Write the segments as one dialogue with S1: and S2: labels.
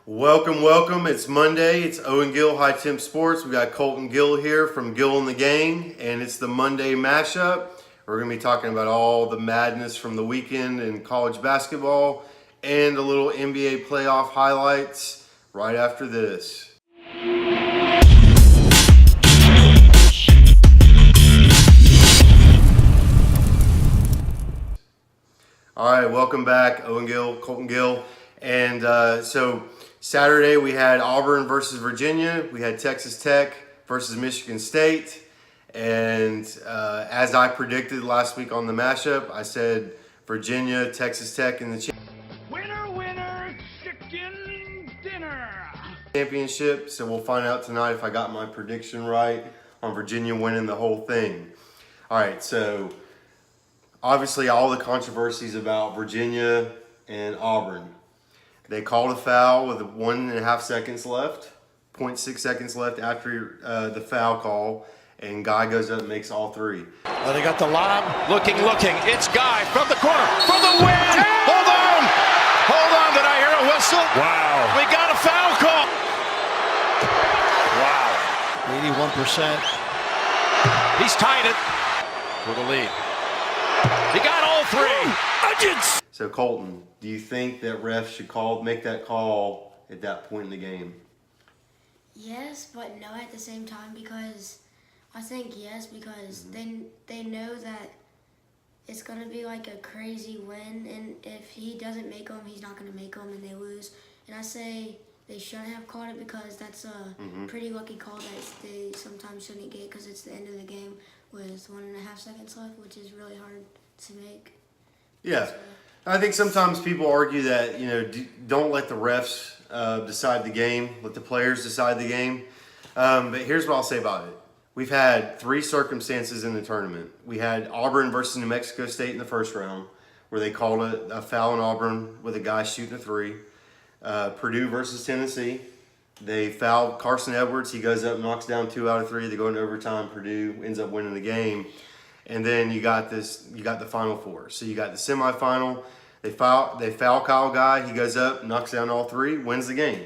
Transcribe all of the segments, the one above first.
S1: Welcome, welcome. It's Monday. It's Owen Gill, High Temp Sports. We got Colton Gill here from Gill and the Gang, and it's the Monday Mashup. We're going to be talking about all the madness from the weekend in college basketball and a little NBA playoff highlights right after this. All right, welcome back, Owen Gill, Colton Gill. And so Saturday we had Auburn versus Virginia. We had Texas Tech versus Michigan State. And as I predicted last week on the mashup, I said Virginia, Texas Tech in the
S2: Winner, winner, chicken dinner.
S1: championship. So we'll find out tonight if I got my prediction right on Virginia winning the whole thing. All right, so obviously all the controversies about Virginia and Auburn. They called a foul with 1.5 seconds left, 0.6 seconds left after the foul call, and Guy goes up and makes all three.
S3: They got the lob.
S2: Looking. It's Guy from the corner for the win. Hold on. Did I hear a whistle?
S3: Wow.
S2: We got a foul call.
S3: Wow. 81%.
S2: He's tied it for the lead. He got all three.
S1: So Colton, do you think that refs should make that call at that point in the game?
S4: Yes, but no at the same time, because I think yes, because they know that it's going to be like a crazy win, and if he doesn't make them, he's not going to make them, and they lose. And I say they shouldn't have called it, because that's a pretty lucky call that they sometimes shouldn't get, because it's the end of the game with 1.5 seconds left, which is really hard to make.
S1: Yeah. I think sometimes people argue that, don't let the refs decide the game, let the players decide the game. But here's what I'll say about it. We've had three circumstances in the tournament. We had Auburn versus New Mexico State in the first round, where they called a foul in Auburn with a guy shooting a three. Purdue versus Tennessee. They fouled Carson Edwards. He goes up, knocks down 2 out of 3. They go into overtime. Purdue ends up winning the game. And then you got the Final Four. So you got the semifinal. They foul Kyle Guy. He goes up, knocks down all 3, wins the game.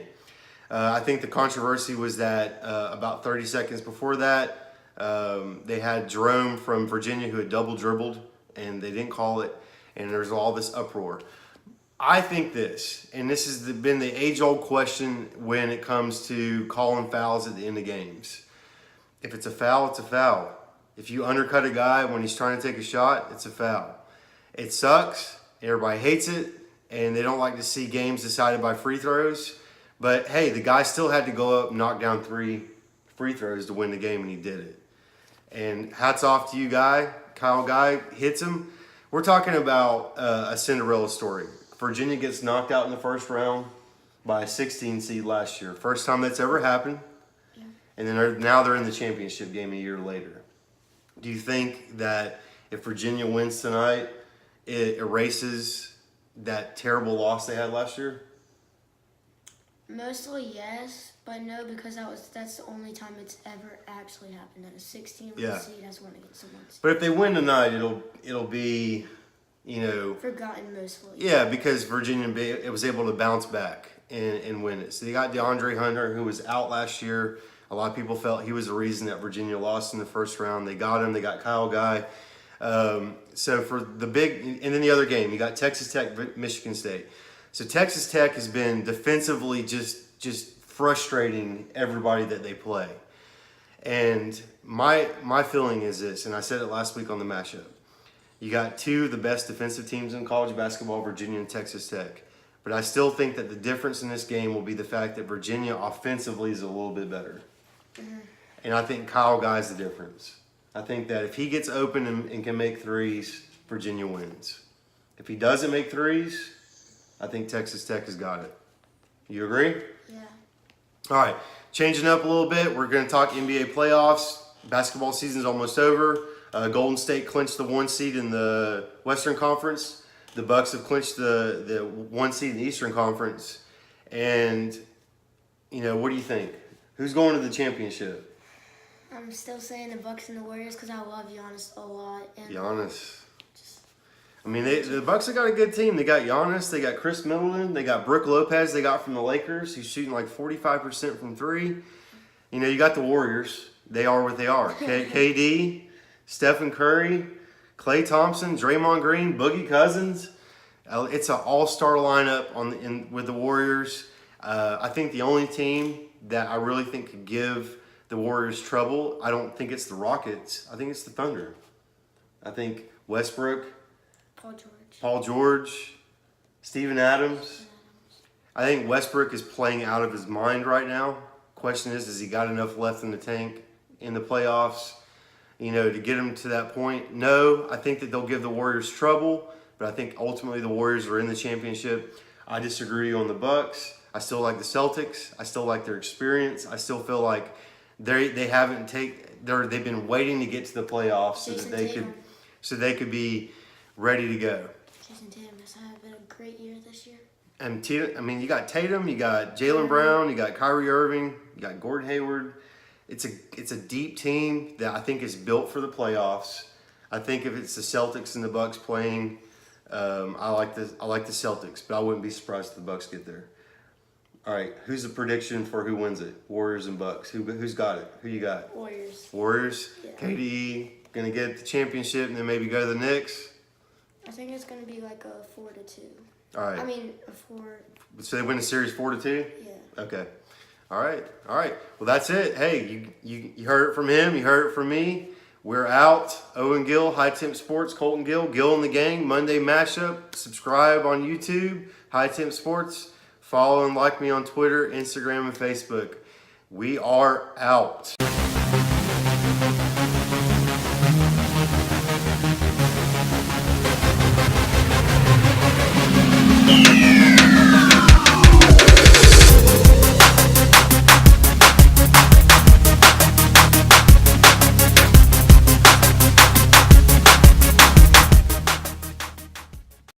S1: I think the controversy was that about 30 seconds before that, they had Jerome from Virginia who had double dribbled, and they didn't call it, and there's all this uproar. I think this, and this has been the age-old question when it comes to calling fouls at the end of games. If it's a foul, it's a foul. If you undercut a guy when he's trying to take a shot, it's a foul. It sucks. Everybody hates it, and they don't like to see games decided by free throws. But, hey, the guy still had to go up and knock down 3 free throws to win the game, and he did it. And hats off to you, Guy. Kyle Guy hits him. We're talking about a Cinderella story. Virginia gets knocked out in the first round by a 16 seed last year. First time that's ever happened. Yeah. And then now they're in the championship game a year later. Do you think that if Virginia wins tonight, it erases that terrible loss they had last year?
S4: Mostly yes, but no, because that's the only time it's ever actually happened, that a 16 seed has won against someone.
S1: But if they win tonight, it'll be,
S4: forgotten mostly.
S1: Yeah, because Virginia was able to bounce back and win it. So they got DeAndre Hunter, who was out last year. A lot of people felt he was the reason that Virginia lost in the first round. They got him. They got Kyle Guy. So for the and then the other game, you got Texas Tech, Michigan State. So Texas Tech has been defensively just frustrating everybody that they play. And my feeling is this, and I said it last week on the mashup. You got 2 of the best defensive teams in college basketball, Virginia and Texas Tech. But I still think that the difference in this game will be the fact that Virginia offensively is a little bit better. And I think Kyle Guy's the difference. I think that if he gets open and can make threes, Virginia wins. If he doesn't make threes, I think Texas Tech has got it. You agree?
S4: Yeah.
S1: All right, changing up a little bit. We're going to talk NBA playoffs. Basketball season's almost over. Golden State clinched the 1 seed in the Western Conference. The Bucks have clinched the 1 seed in the Eastern Conference. And, what do you think? Who's going to the championship?
S4: I'm still saying the Bucks and the Warriors, because I love Giannis a lot. And
S1: Giannis. I mean, the Bucks have got a good team. They got Giannis, they got Chris Middleton, they got Brook Lopez. They got from the Lakers. He's shooting like 45% from three. You know, you got the Warriors. They are what they are. KD, Stephen Curry, Klay Thompson, Draymond Green, Boogie Cousins. It's an all-star lineup with the Warriors. I think the only team that I really think could give the Warriors trouble, I don't think it's the Rockets. I think it's the Thunder. I think Westbrook, Paul George, Steven Adams. I think Westbrook is playing out of his mind right now. Question is, has he got enough left in the tank in the playoffs, you know, to get him to that point? No, I think that they'll give the Warriors trouble, but I think ultimately the Warriors are in the championship. I disagree on the Bucks. I still like the Celtics. I still like their experience. I still feel like they've been waiting to get to the playoffs so they could be ready to go.
S4: Jason Tatum has had a great year this year.
S1: And you got Tatum, you got Jaylen Brown, you got Kyrie Irving, you got Gordon Hayward. It's a deep team that I think is built for the playoffs. I think if it's the Celtics and the Bucks playing, I like the Celtics, but I wouldn't be surprised if the Bucks get there. All right, who's the prediction for who wins it? Warriors and Bucks. Who's got it? Who you got? Warriors. Yeah. KD gonna get the championship and then maybe go to the Knicks.
S4: I think it's gonna be like a 4-2.
S1: All right.
S4: I mean, a 4.
S1: So they win the series 4-2?
S4: Yeah.
S1: Okay. All right. Well, that's it. Hey, you heard it from him. You heard it from me. We're out. Owen Gill, High Temp Sports, Colton Gill, Gill and the Gang, Monday Mashup. Subscribe on YouTube, High Temp Sports. Follow and like me on Twitter, Instagram, and Facebook. We are out.